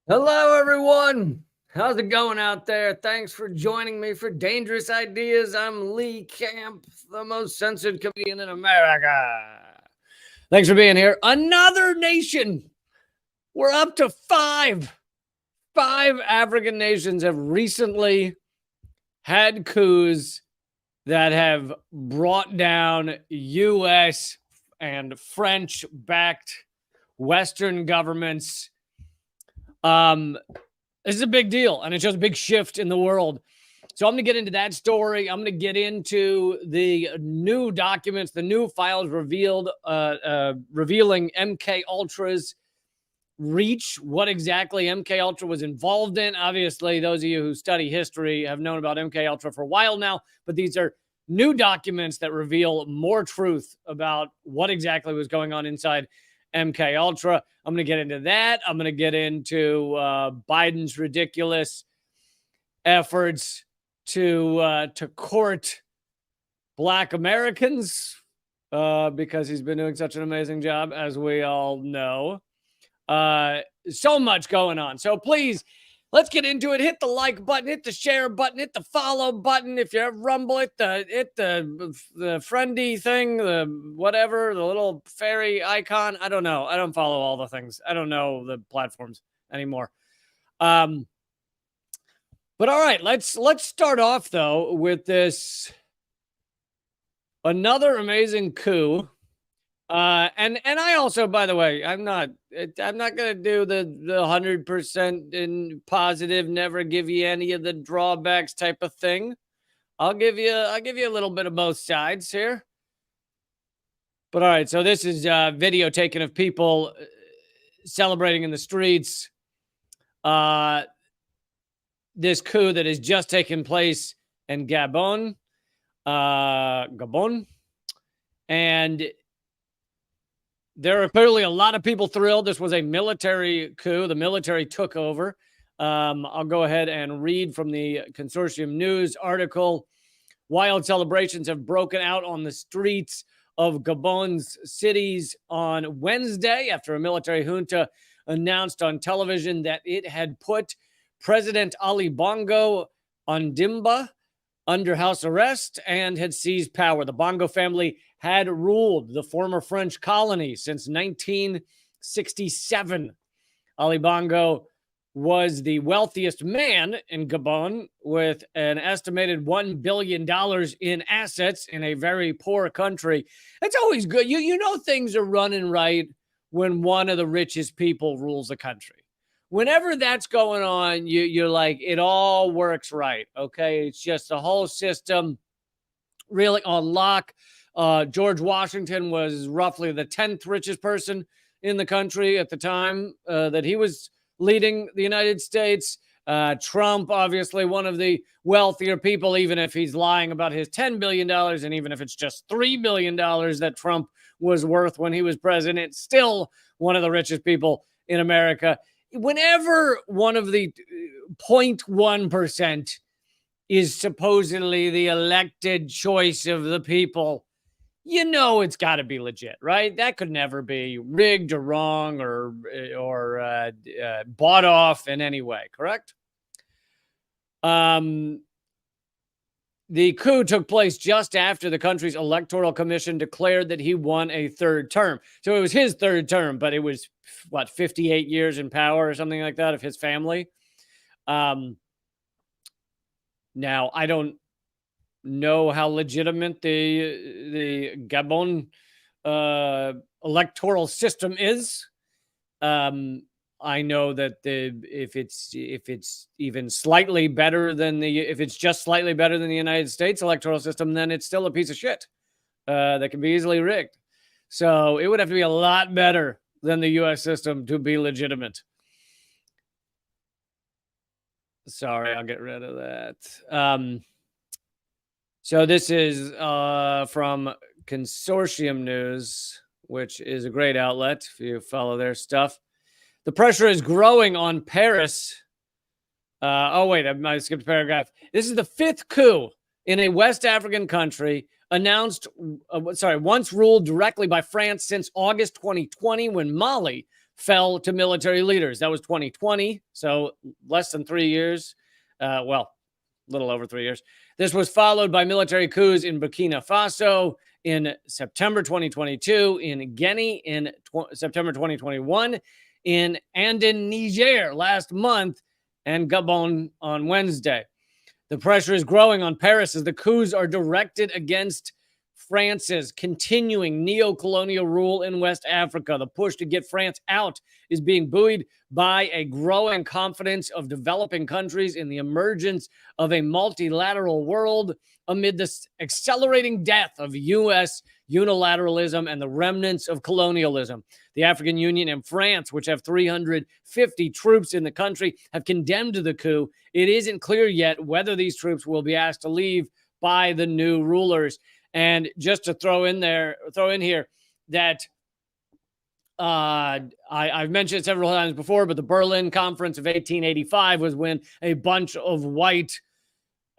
Hello, everyone. How's it going out there? Thanks for joining me for Dangerous Ideas. I'm Lee Camp, the most censored comedian in America. Thanks for being here. Another nation. We're up to five. Five African nations have recently had coups that have brought down U.S. and French backed Western governments. This is a big deal, and it shows a big shift in the world. So I'm going to get into that story. I'm going to get into the new documents, the new files revealed, revealing MK Ultra's reach, what exactly MK Ultra was involved in. Obviously, those of you who study history have known about MK Ultra for a while now, but these are new documents that reveal more truth about what exactly was going on inside MK Ultra. I'm going to get into that. I'm going to get into Biden's ridiculous efforts to court Black Americans because he's been doing such an amazing job, as we all know. So much going on. So please, let's get into it. Hit the like button, hit the share button, hit the follow button. If you're at Rumble, hit the friendy thing, the whatever, the little fairy icon. I don't know. I don't follow all the things. I don't know the platforms anymore. But all right, let's start off though with this another amazing coup. And I also, by the way, I'm not gonna do the 100% in positive, never give you any of the drawbacks type of thing. I'll give you a little bit of both sides here. But all right, so this is video taken of people celebrating in the streets. This coup that has just taken place in Gabon, and there are clearly a lot of people thrilled. This was a military coup. The military took over. I'll go ahead and read from the Consortium News article. Wild celebrations have broken out on the streets of Gabon's cities on Wednesday after a military junta announced on television that it had put President Ali Bongo Ondimba under house arrest and had seized power. The Bongo family had ruled the former French colony since 1967. Ali Bongo was the wealthiest man in Gabon with an estimated $1 billion in assets in a very poor country. It's always good. You know things are running right when one of the richest people rules a country. Whenever that's going on, you're like, it all works right, okay? It's just the whole system really on lock. George Washington was roughly the 10th richest person in the country at the time that he was leading the United States. Trump, obviously one of the wealthier people, even if he's lying about his $10 billion, and even if it's just $3 billion that Trump was worth when he was president, still one of the richest people in America. Whenever one of the 0.1% is supposedly the elected choice of the people, you know it's got to be legit, right? That could never be rigged or wrong or bought off in any way, correct? The coup took place just after the country's electoral commission declared that he won a third term. So it was his third term, but it was, 58 years in power or something like that of his family. Now, I don't know how legitimate the Gabon electoral system is. I know that if it's even slightly better than if it's just slightly better than the United States electoral system, then it's still a piece of shit that can be easily rigged. So it would have to be a lot better than the U.S. system to be legitimate. Sorry, I'll get rid of that. So this is from Consortium News, which is a great outlet if you follow their stuff. The pressure is growing on Paris. I skipped a paragraph. This is the fifth coup in a West African country once ruled directly by France since August 2020, when Mali fell to military leaders. That was 2020, so less than 3 years. Well, a little over 3 years. This was followed by military coups in Burkina Faso in September 2022, in Guinea in September 2021, and in Niger last month, and Gabon on Wednesday. The pressure is growing on Paris as the coups are directed against France's continuing neo-colonial rule in West Africa. The push to get France out is being buoyed by a growing confidence of developing countries in the emergence of a multilateral world amid the accelerating death of U.S. unilateralism and the remnants of colonialism. The African Union and France, which have 350 troops in the country, have condemned the coup. It isn't clear yet whether these troops will be asked to leave by the new rulers. And just to throw in here that I've mentioned it several times before, but the Berlin Conference of 1885 was when a bunch of white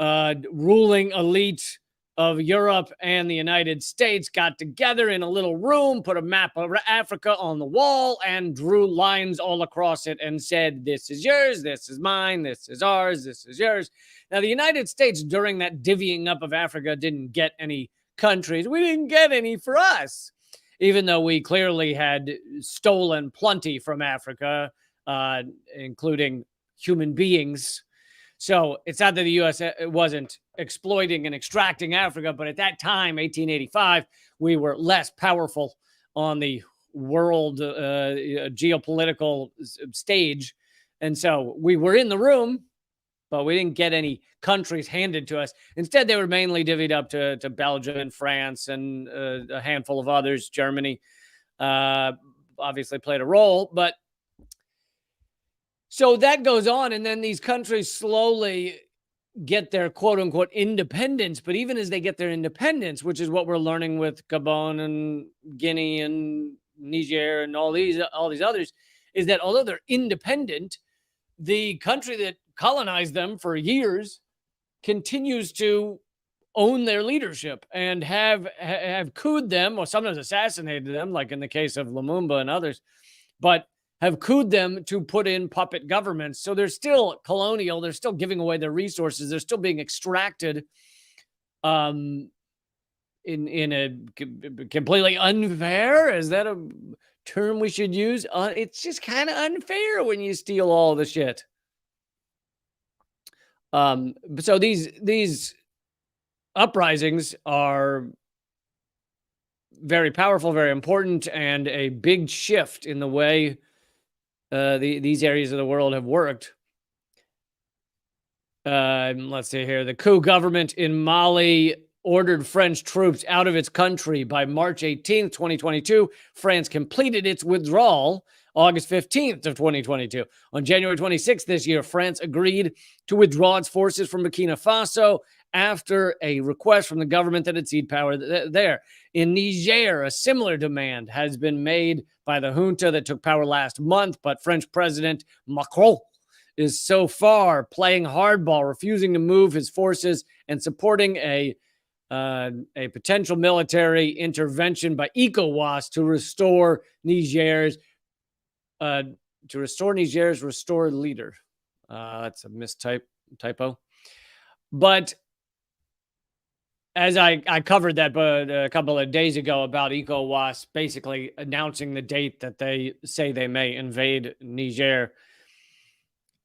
ruling elite of Europe and the United States got together in a little room, put a map of Africa on the wall, and drew lines all across it and said, this is yours, this is mine, this is ours, this is yours. Now, the United States, during that divvying up of Africa, didn't get any countries. We didn't get any for us, even though we clearly had stolen plenty from Africa, including human beings. So it's not that the U.S. wasn't exploiting and extracting Africa, but at that time, 1885, we were less powerful on the world geopolitical stage. And so we were in the room, but we didn't get any countries handed to us. Instead, they were mainly divvied up to Belgium and France and a handful of others. Germany obviously played a role, but so that goes on, and then these countries slowly get their quote-unquote independence. But even as they get their independence, which is what we're learning with Gabon and Guinea and Niger and all these others, is that although they're independent, the country that colonized them for years continues to own their leadership and have couped them, or sometimes assassinated them, like in the case of Lumumba and others, but have couped them to put in puppet governments. So they're still colonial. They're still giving away their resources. They're still being extracted in a completely unfair. Is that a term we should use? It's just kind of unfair when you steal all the shit. So these uprisings are very powerful, very important, and a big shift in the way these areas of the world have worked. Let's see here. The coup government in Mali ordered French troops out of its country by March 18th, 2022. France completed its withdrawal August 15th of 2022. On January 26th this year, France agreed to withdraw its forces from Burkina Faso after a request from the government that it cede power there. In Niger, a similar demand has been made by the junta that took power last month, but French President Macron is so far playing hardball, refusing to move his forces and supporting a potential military intervention by ECOWAS to restore Niger's restored leader. That's a typo. But as I covered that a couple of days ago about ECOWAS basically announcing the date that they say they may invade Niger.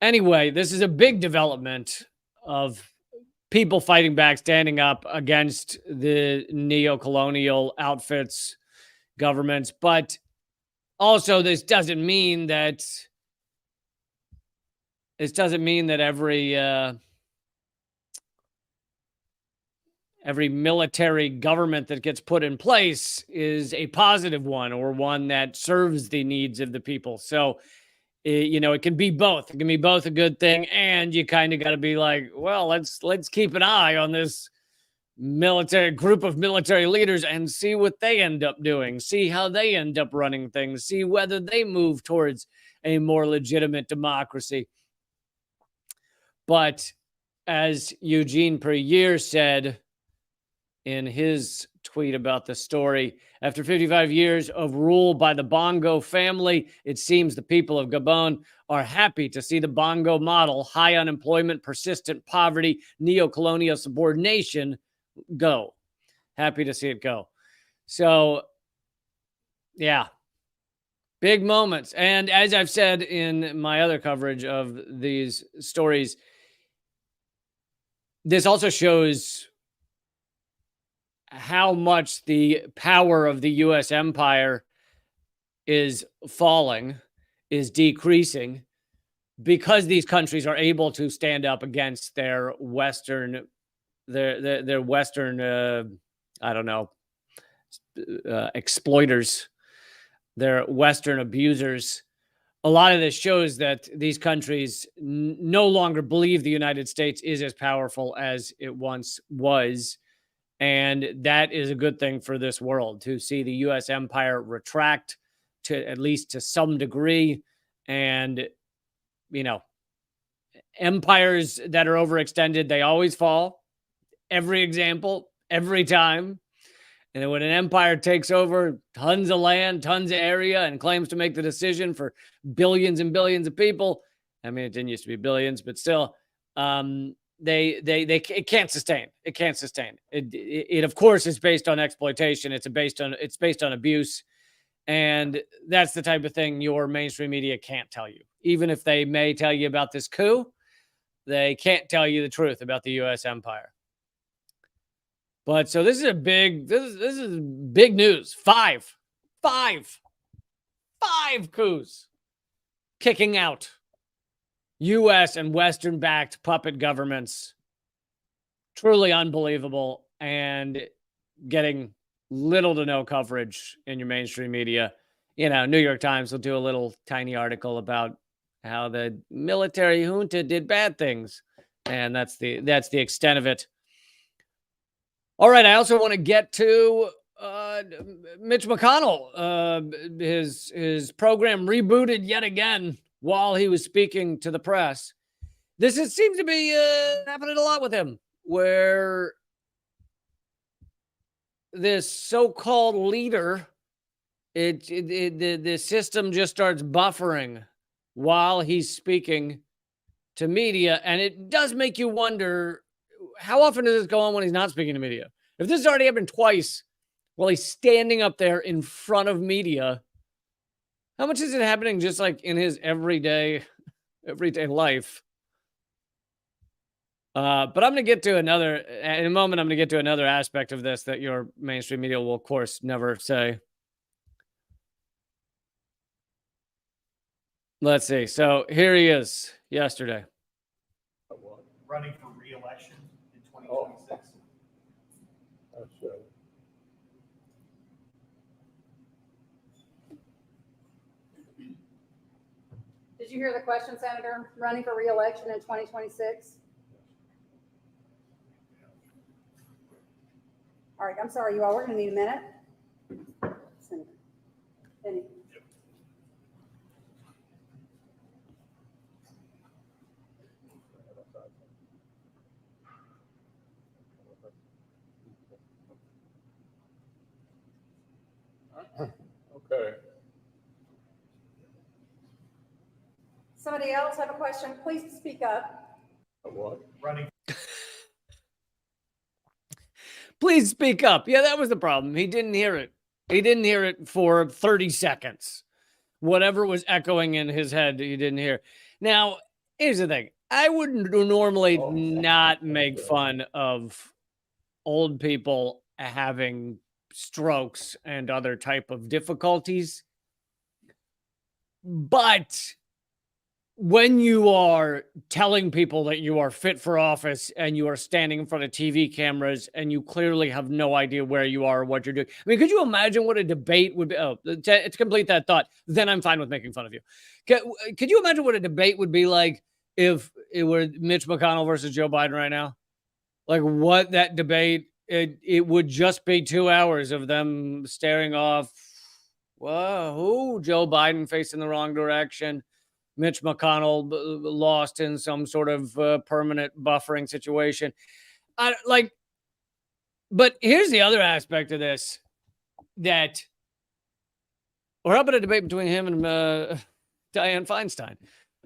Anyway, this is a big development of people fighting back, standing up against the neo-colonial outfits, governments. But also, this doesn't mean that every military government that gets put in place is a positive one or one that serves the needs of the people. So, it can be both. It can be both a good thing, and you kind of got to be like, well, let's keep an eye on this military group of military leaders and see what they end up doing, see how they end up running things, see whether they move towards a more legitimate democracy. But as Eugene Puryear said in his tweet about the story. After 55 years of rule by the Bongo family, it seems the people of Gabon are happy to see the Bongo model, high unemployment, persistent poverty, neo-colonial subordination, go. Happy to see it go. So, yeah. Big moments. And as I've said in my other coverage of these stories, this also shows how much the power of the U.S. empire is falling, is decreasing, because these countries are able to stand up against their Western, their Western, I don't know, exploiters, their Western abusers. A lot of this shows that these countries no longer believe the United States is as powerful as it once was. And that is a good thing for this world, to see the U.S. empire retract to at least to some degree. And, you know, empires that are overextended, they always fall. Every example, every time. And when an empire takes over tons of land, tons of area, and claims to make the decision for billions and billions of people, I mean, it didn't used to be billions, but still, it can't sustain. It can't sustain. It of course is based on exploitation. It's based on abuse, and that's the type of thing your mainstream media can't tell you. Even if they may tell you about this coup, they can't tell you the truth about the U.S. empire. But so this is big news. Five coups kicking out U.S. and Western-backed puppet governments. Truly unbelievable, and getting little to no coverage in your mainstream media. You know, New York Times will do a little tiny article about how the military junta did bad things, and that's the extent of it. All right, I also want to get to Mitch McConnell. His program rebooted yet again while he was speaking to the press. This seems to be happening a lot with him, where this so-called leader, the system just starts buffering while he's speaking to media, and it does make you wonder, how often does this go on when he's not speaking to media? If this has already happened twice while he's standing up there in front of media, how much is it happening just like in his everyday life? But I'm going to get to another, in a moment, I'm going to get to another aspect of this that your mainstream media will, of course, never say. Let's see. So here he is yesterday. Running for re-election in 2026. That's right. Did you hear the question, Senator? Running for re-election in 2026? All right, I'm sorry, you all. We're going to need a minute. Senator. Benny. Okay. Somebody else have a question? Please speak up. What? Running. Please speak up. Yeah, that was the problem. He didn't hear it. He didn't hear it for 30 seconds. Whatever was echoing in his head, he didn't hear. Now, here's the thing. I wouldn't normally not make fun of old people having strokes and other type of difficulties. But when you are telling people that you are fit for office and you are standing in front of TV cameras and you clearly have no idea where you are or what you're doing. I mean, could you imagine what a debate would be? Oh, to complete that thought, then I'm fine with making fun of you. Could you imagine what a debate would be like if it were Mitch McConnell versus Joe Biden right now? Like what that debate, it would just be 2 hours of them staring off. Whoa, Joe Biden facing the wrong direction. Mitch McConnell lost in some sort of permanent buffering situation. But here's the other aspect of this that, or how about a debate between him and Dianne Feinstein?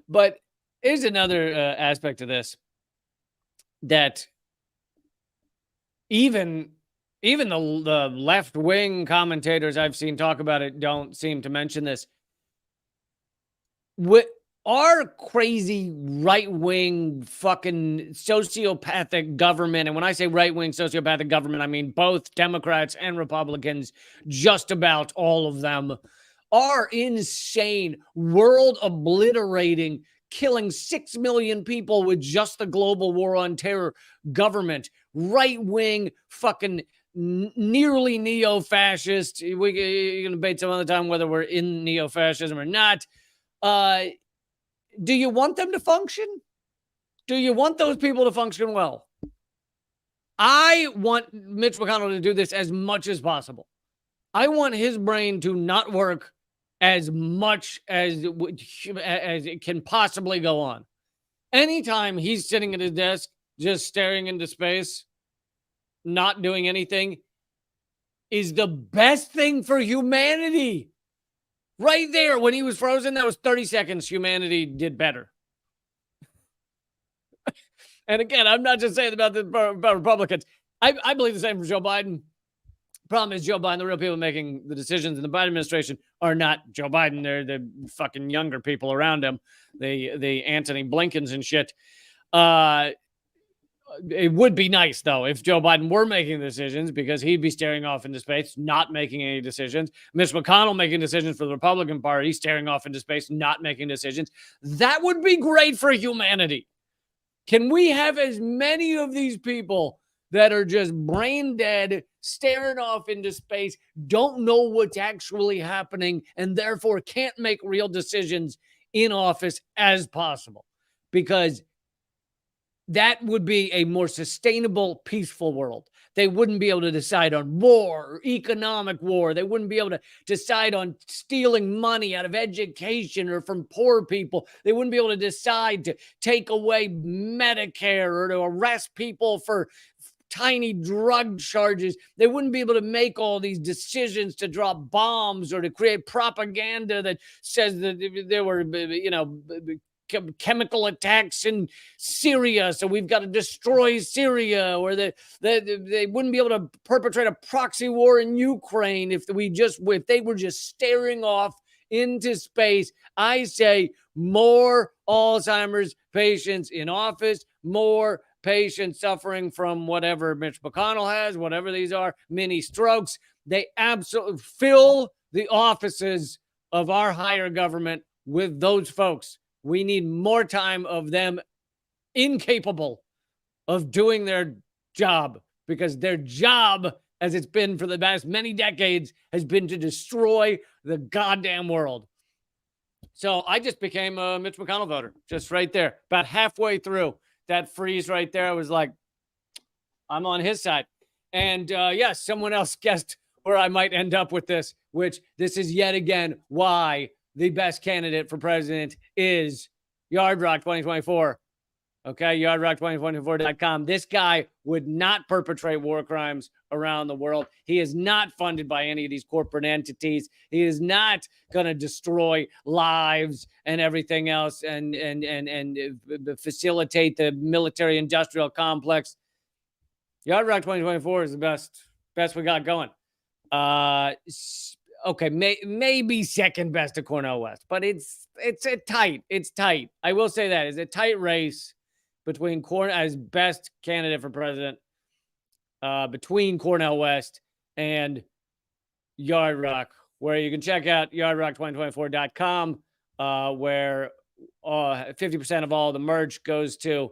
But here's another aspect of this that even the left-wing commentators I've seen talk about it don't seem to mention this. What our crazy right-wing fucking sociopathic government, and when I say right-wing sociopathic government, I mean both Democrats and Republicans, just about all of them, are insane, world-obliterating, killing 6 million people with just the global war on terror government, right-wing fucking nearly neo-fascist. You can debate some other time whether we're in neo-fascism or not. Do you want them to function? Do you want those people to function well? I want Mitch McConnell to do this as much as possible. I want his brain to not work as much as it can possibly go on. Anytime he's sitting at his desk, just staring into space, not doing anything, is the best thing for humanity. Right there, when he was frozen, that was 30 seconds. Humanity did better. And again, I'm not just saying about Republicans. I believe the same for Joe Biden. Problem is, Joe Biden, the real people making the decisions in the Biden administration are not Joe Biden. They're the fucking younger people around him, the Anthony Blinkens and shit. It would be nice, though, if Joe Biden were making decisions, because he'd be staring off into space, not making any decisions. Mitch McConnell making decisions for the Republican Party, staring off into space, not making decisions. That would be great for humanity. Can we have as many of these people that are just brain dead, staring off into space, don't know what's actually happening, and therefore can't make real decisions in office as possible? Because that would be a more sustainable, peaceful world. They wouldn't be able to decide on war, economic war. They wouldn't be able to decide on stealing money out of education or from poor people. They wouldn't be able to decide to take away Medicare or to arrest people for tiny drug charges. They wouldn't be able to make all these decisions to drop bombs or to create propaganda that says that there were, chemical attacks in Syria, so we've got to destroy Syria, or they wouldn't be able to perpetrate a proxy war in Ukraine if they were just staring off into space. I say more Alzheimer's patients in office, more patients suffering from whatever Mitch McConnell has, whatever these are, mini strokes. They absolutely fill the offices of our higher government with those folks. We need more time of them incapable of doing their job, because their job, as it's been for the past many decades, has been to destroy the goddamn world. So I just became a Mitch McConnell voter, just right there. About halfway through that freeze right there, I was like, I'm on his side. And yes, someone else guessed where I might end up with this, which this is yet again why the best candidate for president is Yard Rock 2024. Okay, yardrock2024.com. This guy would not perpetrate war crimes around the world. He is not funded by any of these corporate entities. He is not going to destroy lives and everything else and facilitate the military-industrial complex. Yard Rock 2024 is the best we got going. Okay, maybe second best to Cornel West, but it's tight. It's tight. I will say that it's a tight race between as best candidate for president, between Cornel West and Yard Rock, where you can check out yardrock2024.com, where 50% of all the merch goes to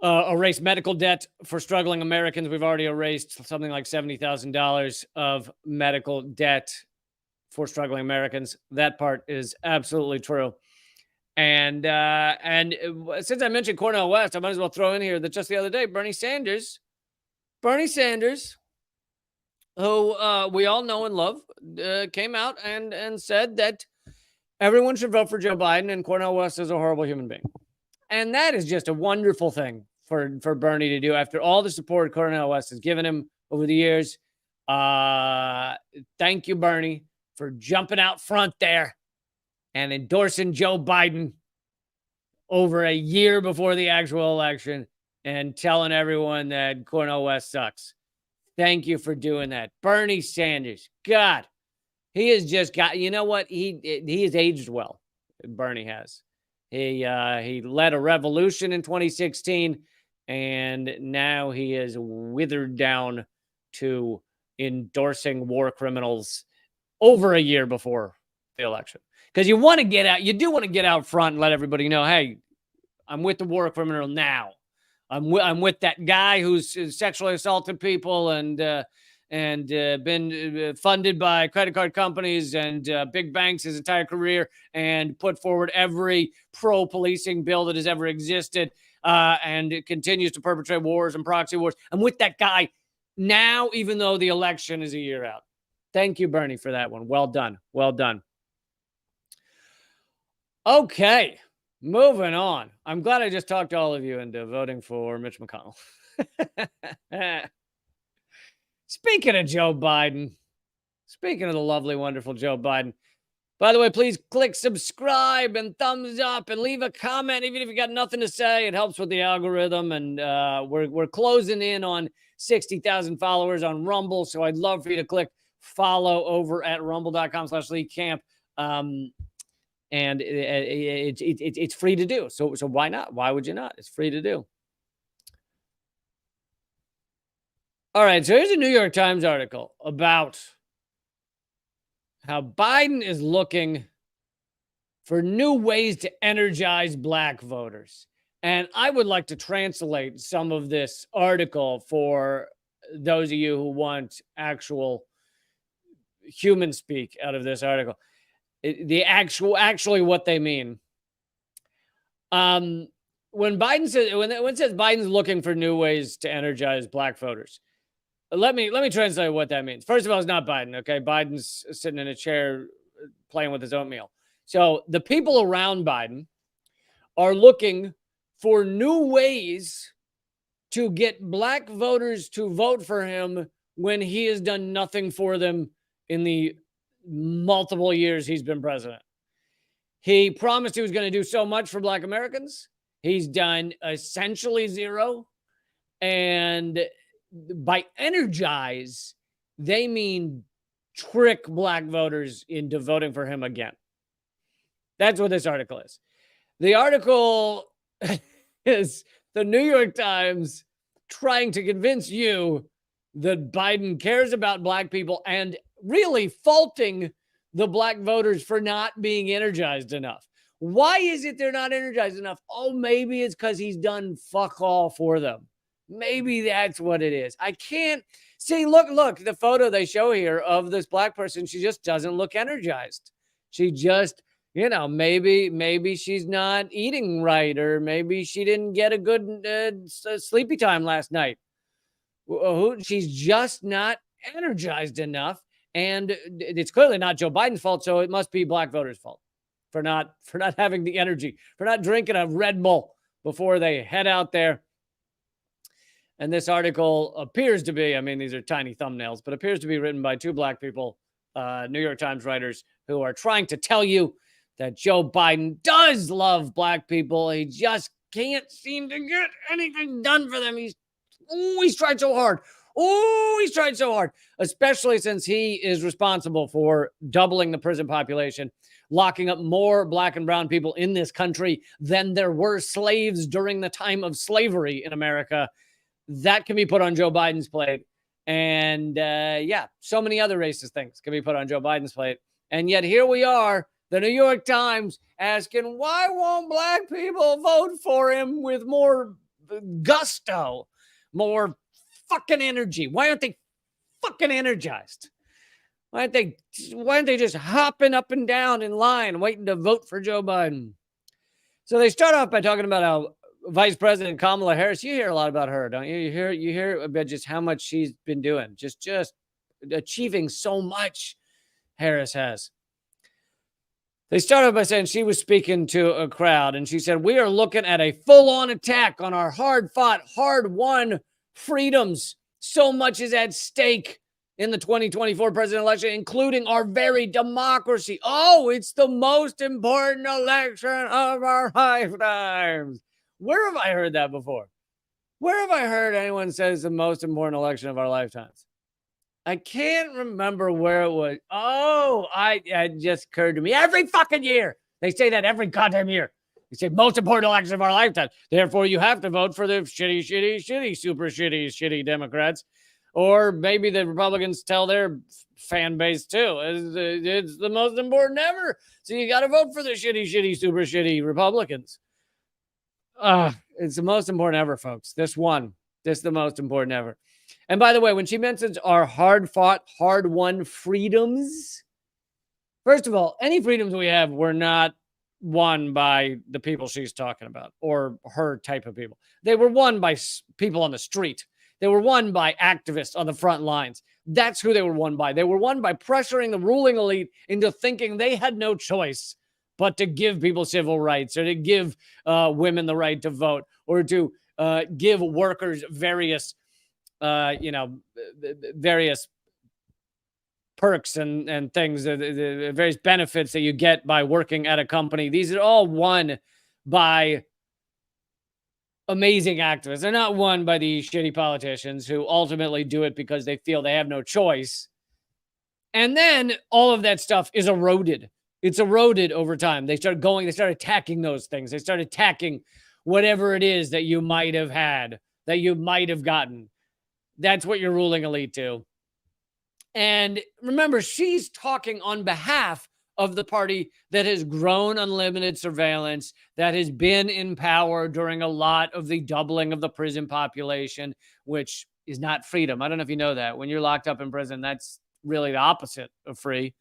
erase medical debt for struggling Americans. We've already erased something like $70,000 of medical debt for struggling Americans. That part is absolutely true. And since I mentioned Cornel West, I might as well throw in here that just the other day, Bernie Sanders, who we all know and love, came out and said that everyone should vote for Joe Biden and Cornel West is a horrible human being. And that is just a wonderful thing for Bernie to do after all the support Cornel West has given him over the years. Thank you, Bernie, for jumping out front there and endorsing Joe Biden over a year before the actual election and telling everyone that Cornel West sucks. Thank you for doing that. Bernie Sanders, God, he has just got, you know what? He has aged well. Bernie has. He led a revolution in 2016, and now he is withered down to endorsing war criminals over a year before the election. Because you want to get out, you do want to get out front and let everybody know, hey, I'm with the war criminal now. I'm with that guy who's sexually assaulted people and been funded by credit card companies and big banks his entire career and put forward every pro-policing bill that has ever existed and it continues to perpetrate wars and proxy wars. I'm with that guy now, even though the election is a year out. Thank you, Bernie, for that one. Well done. Well done. Okay. Moving on. I'm glad I just talked all of you into voting for Mitch McConnell. Speaking of Joe Biden, speaking of the lovely, wonderful Joe Biden, by the way, please click subscribe and thumbs up and leave a comment. Even if you got nothing to say, it helps with the algorithm. And we're closing in on 60,000 followers on Rumble. So I'd love for you to click follow over at rumble.com/LeeCamp. And it's free to do. So why not? Why would you not? It's free to do. All right. So here's a New York Times article about how Biden is looking for new ways to energize black voters. And I would like to translate some of this article for those of you who want actual human speak out of this article. Actually what they mean. When Biden says, when it says Biden's looking for new ways to energize black voters, let me translate what that means. First of all, it's not Biden. Okay. Biden's sitting in a chair playing with his oatmeal. So the people around Biden are looking for new ways to get black voters to vote for him when he has done nothing for them in the multiple years he's been president. He promised he was going to do so much for black Americans. He's done essentially zero. And by energize, they mean trick black voters into voting for him again. That's what this article is. The article is the New York Times trying to convince you that Biden cares about black people and really faulting the black voters for not being energized enough. Why is it they're not energized enough? Oh, maybe it's because he's done fuck all for them. Maybe that's what it is. I can't see. Look, the photo they show here of this black person, she just doesn't look energized. She just, maybe she's not eating right, or maybe she didn't get a good sleepy time last night. She's just not energized enough. And it's clearly not Joe Biden's fault, so it must be black voters' fault for not having the energy, for not drinking a Red Bull before they head out there. And this article appears to be, these are tiny thumbnails, but appears to be written by two black people, New York Times writers, who are trying to tell you that Joe Biden does love black people. He just can't seem to get anything done for them. He's tried so hard. He's tried so hard, especially since he is responsible for doubling the prison population, locking up more black and brown people in this country than there were slaves during the time of slavery in America. That can be put on Joe Biden's plate. And so many other racist things can be put on Joe Biden's plate. And yet here we are, the New York Times, asking, why won't black people vote for him with more gusto, more fucking energy? Why aren't they fucking energized? Why aren't they just hopping up and down in line waiting to vote for Joe Biden? So they start off by talking about how Vice President Kamala Harris, you hear a lot about her, don't you? You hear about just how much she's been doing, just achieving so much. Harris has. They started by saying she was speaking to a crowd, and she said, "We are looking at a full-on attack on our hard-fought, hard-won freedoms. So much is at stake in the 2024 presidential election, including our very democracy. Oh, it's the most important election of our lifetimes." Where have I heard that before? Where have I heard anyone say it's the most important election of our lifetimes? I can't remember where it was. Oh, it just occurred to me. Every fucking year. They say that every goddamn year. They say most important election of our lifetime. Therefore, you have to vote for the shitty, super shitty Democrats. Or maybe the Republicans tell their fan base too. It's the most important ever. So you got to vote for the shitty, super shitty Republicans. It's the most important ever, folks. This is the most important ever. And by the way, when she mentions our hard-fought, hard-won freedoms, first of all, any freedoms we have were not won by the people she's talking about or her type of people. They were won by people on the street. They were won by activists on the front lines. That's who they were won by. They were won by pressuring the ruling elite into thinking they had no choice but to give people civil rights or to give women the right to vote or to give workers various various perks and things, the various benefits that you get by working at a company. These are all won by amazing activists. They're not won by these shitty politicians who ultimately do it because they feel they have no choice. And then all of that stuff is eroded. It's eroded over time. They start attacking those things. They start attacking whatever it is that you might have had, that you might have gotten. That's what your ruling elite do. And remember, she's talking on behalf of the party that has grown unlimited surveillance, that has been in power during a lot of the doubling of the prison population, which is not freedom. I don't know if you know that. When you're locked up in prison, that's really the opposite of free.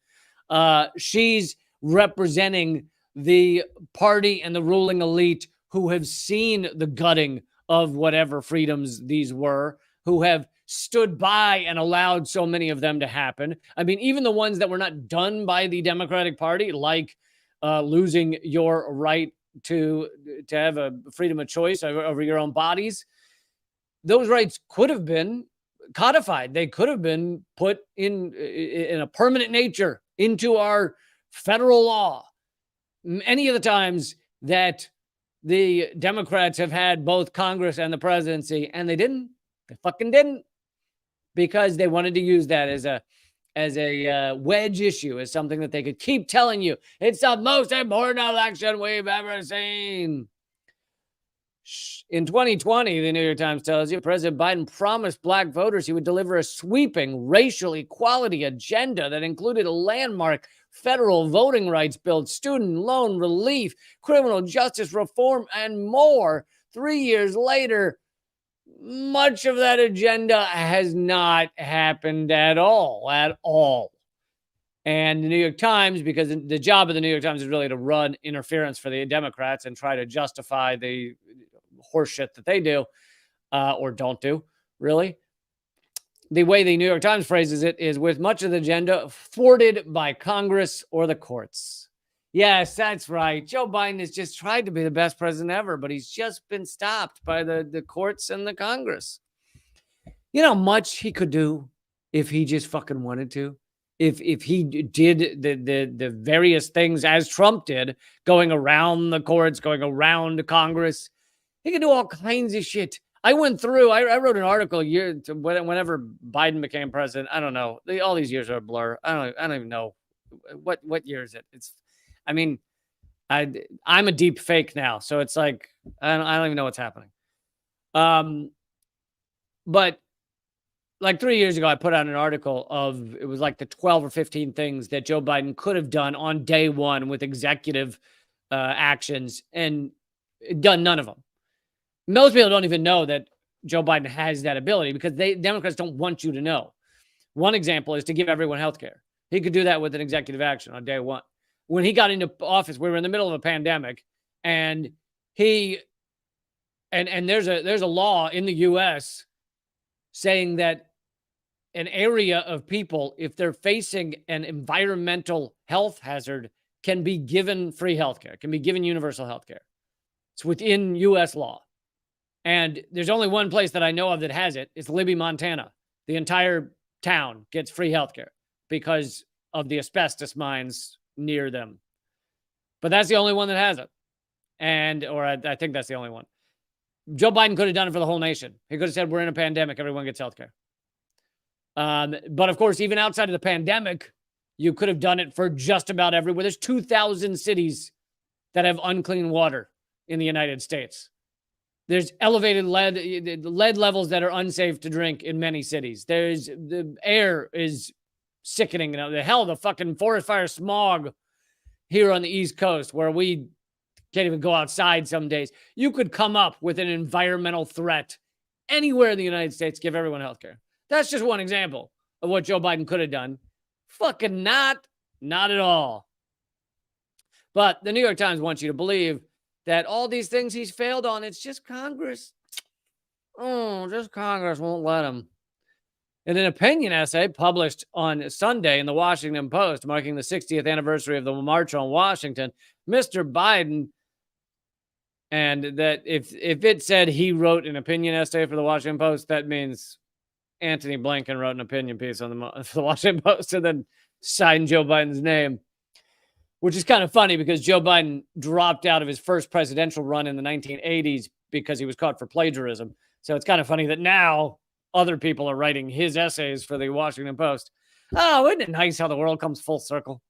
She's representing the party and the ruling elite who have seen the gutting of whatever freedoms these were, who have stood by and allowed so many of them to happen. I mean, even the ones that were not done by the Democratic Party, like losing your right to have a freedom of choice over your own bodies, those rights could have been codified. They could have been put in a permanent nature into our federal law. Any of the times that the Democrats have had both Congress and the presidency, and they didn't. They fucking didn't, because they wanted to use that as a wedge issue, as something that they could keep telling you. It's the most important election we've ever seen. In 2020, the New York Times tells you, President Biden promised black voters he would deliver a sweeping racial equality agenda that included a landmark federal voting rights bill, student loan relief, criminal justice reform, and more. 3 years later, much of that agenda has not happened at all. And the New York Times, because the job of the New York Times is really to run interference for the Democrats and try to justify the horseshit that they do or don't do, really. The way the New York Times phrases it is, with much of the agenda thwarted by Congress or the courts. Yes, that's right. Joe Biden has just tried to be the best president ever, but he's just been stopped by the courts and the Congress. You know how much he could do if he just fucking wanted to? If he did the various things as Trump did, going around the courts, going around Congress, he could do all kinds of shit. I went through, I wrote an article whenever Biden became president. I don't know. All these years are a blur. I don't even know. What year is it? I'm a deep fake now. So it's like, I don't even know what's happening. But like 3 years ago, I put out an article of, it was like the 12 or 15 things that Joe Biden could have done on day one with executive actions, and done none of them. Most people don't even know that Joe Biden has that ability because Democrats don't want you to know. One example is to give everyone health care. He could do that with an executive action on day one. When he got into office, we were in the middle of a pandemic, and there's a law in the U.S. saying that an area of people, if they're facing an environmental health hazard, can be given free healthcare, can be given universal healthcare. It's within U.S. law. And there's only one place that I know of that has it. It's Libby, Montana. The entire town gets free healthcare because of the asbestos mines near them. But that's the only one that has it. I think that's the only one. Joe Biden could have done it for the whole nation. He could have said, we're in a pandemic, everyone gets healthcare. But of course, even outside of the pandemic, you could have done it for just about everywhere. There's 2,000 cities that have unclean water in the United States. There's elevated lead levels that are unsafe to drink in many cities. The air is sickening. The fucking forest fire smog here on the East Coast where we can't even go outside some days. You could come up with an environmental threat anywhere in the United States, give everyone healthcare. That's just one example of what Joe Biden could have done. Fucking not at all. But the New York Times wants you to believe that all these things he's failed on, it's just Congress. Oh, just Congress won't let him. In an opinion essay published on Sunday in the Washington Post, marking the 60th anniversary of the March on Washington, Mr. Biden, and that if it said he wrote an opinion essay for the Washington Post, that means Anthony Blinken wrote an opinion piece on the Washington Post and then signed Joe Biden's name. Which is kind of funny because Joe Biden dropped out of his first presidential run in the 1980s because he was caught for plagiarism. So it's kind of funny that now other people are writing his essays for the Washington Post. Oh, isn't it nice how the world comes full circle?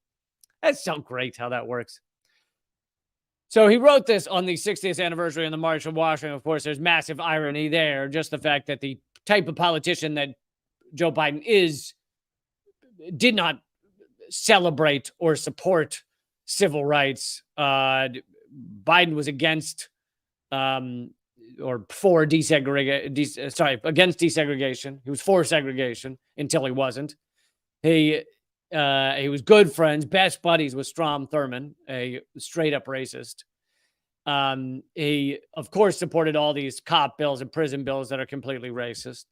That's so great how that works. So he wrote this on the 60th anniversary of the March on Washington. Of course, there's massive irony there. Just the fact that the type of politician that Joe Biden is did not celebrate or support civil rights. Biden was against against desegregation. He was for segregation until he wasn't. He was good friends, best buddies with Strom Thurmond, a straight up racist. He, of course, supported all these cop bills and prison bills that are completely racist.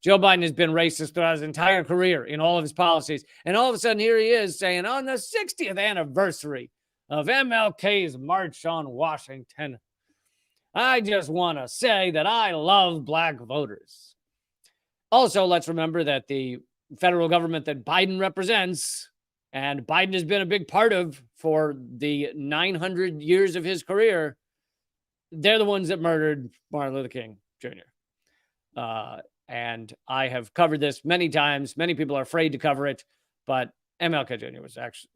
Joe Biden has been racist throughout his entire career in all of his policies. And all of a sudden, here he is saying, on the 60th anniversary of MLK's March on Washington, I just want to say that I love black voters. Also, let's remember that the federal government that Biden represents, and Biden has been a big part of for the 900 years of his career, they're the ones that murdered Martin Luther King Jr. And I have covered this many times. Many people are afraid to cover it, but MLK Jr. was actually,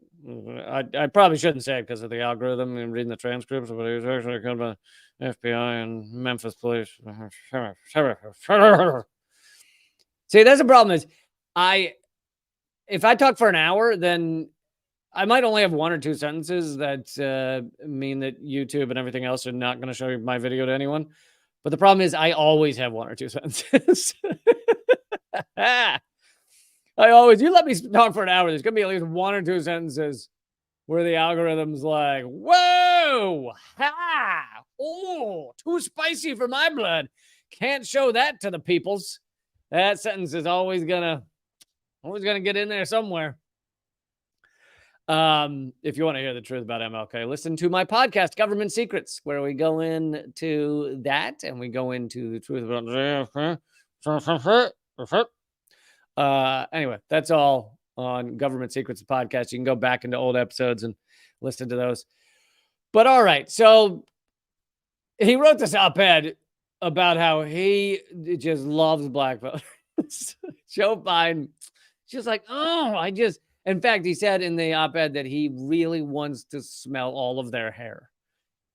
I probably shouldn't say it because of the algorithm and reading the transcripts, but he was actually killed by FBI and Memphis police. See, that's the problem is if I talk for an hour, then I might only have one or two sentences that mean that YouTube and everything else are not going to show my video to anyone. But the problem is I always have one or two sentences. You let me talk for an hour, there's going to be at least one or two sentences where the algorithm's like, whoa, ha, oh, too spicy for my blood. Can't show that to the peoples. That sentence is always gonna get in there somewhere. If you want to hear the truth about MLK, listen to my podcast, Government Secrets, where we go into that and we go into the truth about JFK. Anyway, that's all on Government Secrets podcast. You can go back into old episodes and listen to those. But all right, so he wrote this op-ed about how he just loves black voters. Joe Biden, just like, in fact, he said in the op-ed that he really wants to smell all of their hair.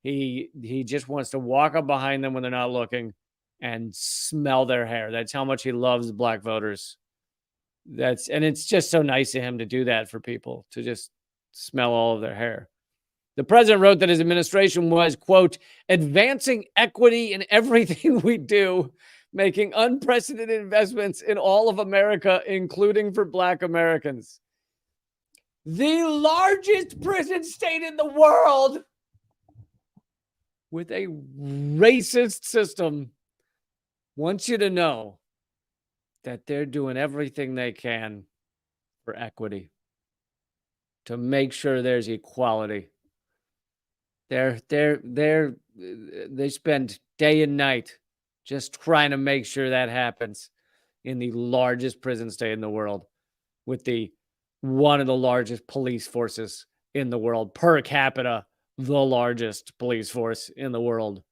He just wants to walk up behind them when they're not looking and smell their hair. That's how much he loves black voters. And it's just so nice of him to do that for people, to just smell all of their hair. The president wrote that his administration was, quote, advancing equity in everything we do, making unprecedented investments in all of America, including for black Americans. The largest prison state in the world with a racist system wants you to know that they're doing everything they can for equity. to make sure there's equality. They spend day and night just trying to make sure that happens in the largest prison state in the world, with one of the largest police forces in the world, per capita, the largest police force in the world,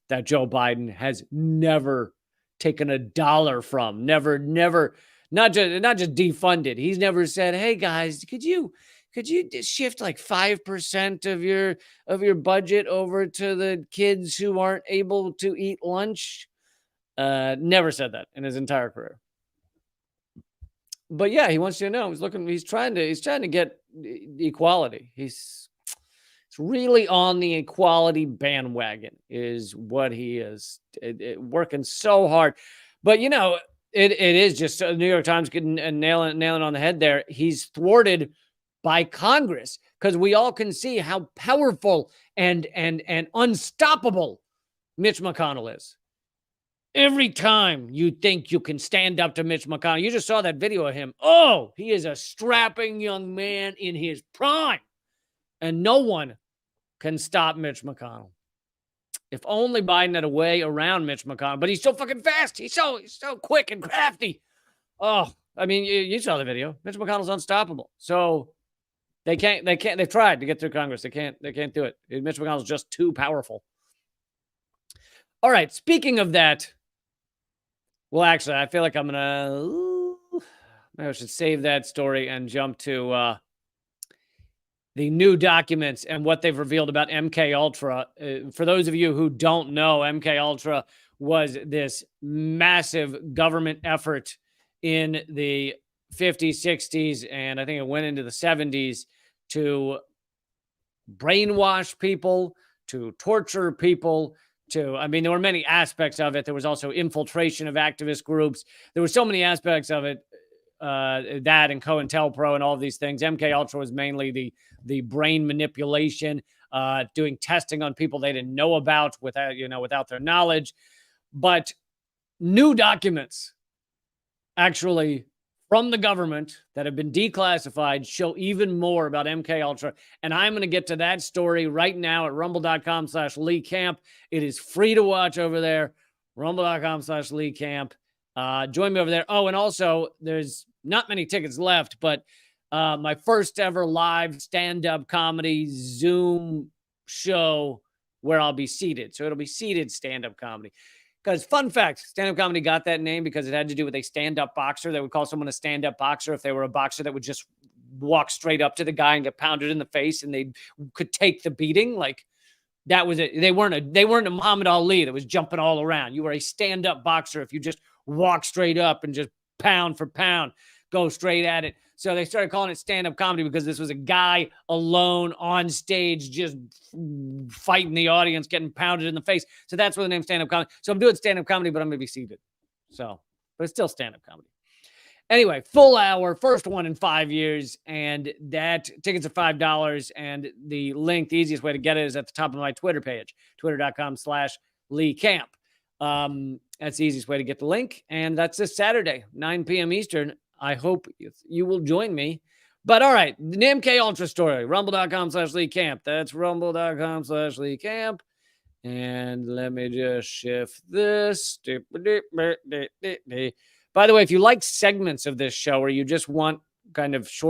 that Joe Biden has never taken a dollar from, never, not just defunded. He's never said, "Hey guys, could you just shift like 5% of your budget over to the kids who aren't able to eat lunch?" Never said that in his entire career. But yeah, he wants you to know he's trying to get equality. He's really on the equality bandwagon is what he is, working so hard. But you know, it is just New York Times getting nailing on the head there. He's thwarted by Congress because we all can see how powerful and unstoppable Mitch McConnell is. Every time you think you can stand up to Mitch McConnell, you just saw that video of him. Oh, he is a strapping young man in his prime. And no one can stop Mitch McConnell. If only Biden had a way around Mitch McConnell, but he's so fucking fast. He's so quick and crafty. Oh, I mean, you saw the video. Mitch McConnell's unstoppable. So they can't, they've tried to get through Congress. They can't do it. Mitch McConnell's just too powerful. All right. Speaking of that, well, actually, I feel like maybe I should save that story and jump to the new documents and what they've revealed about MK Ultra. For those of you who don't know, MK Ultra was this massive government effort in the 50s, 60s, and I think it went into the 70s to brainwash people, to torture people, there were many aspects of it. There was also infiltration of activist groups. There were so many aspects of it, that and COINTELPRO and all of these things. MK Ultra was mainly the brain manipulation, doing testing on people they didn't know about without their knowledge. But new documents actually from the government that have been declassified show even more about MK Ultra. And I'm going to get to that story right now at rumble.com/Lee Camp. It is free to watch over there. Rumble.com/Lee Camp. Join me over there. Oh, and also there's not many tickets left, but my first ever live stand-up comedy Zoom show where I'll be seated. So it'll be seated stand-up comedy. Because fun fact, stand-up comedy got that name because it had to do with a stand-up boxer. They would call someone a stand-up boxer if they were a boxer that would just walk straight up to the guy and get pounded in the face, and they could take the beating. Like, that was it. They weren't a Muhammad Ali that was jumping all around. You were a stand-up boxer if you just walk straight up and just pound for pound, go straight at it. So they started calling it stand-up comedy because this was a guy alone on stage just fighting the audience, getting pounded in the face. So that's where the name stand-up comedy. So I'm doing stand-up comedy, but I'm going to be seated. So, but it's still stand-up comedy. Anyway, full hour, first one in 5 years, and that tickets are $5. And the link, the easiest way to get it is at the top of my Twitter page, twitter.com/Lee Camp. That's the easiest way to get the link. And that's this Saturday, 9 p.m. Eastern. I hope you will join me. But all right, the MK Ultra story, rumble.com/Lee Camp. That's rumble.com/Lee Camp. And let me just shift this. By the way, if you like segments of this show or you just want kind of short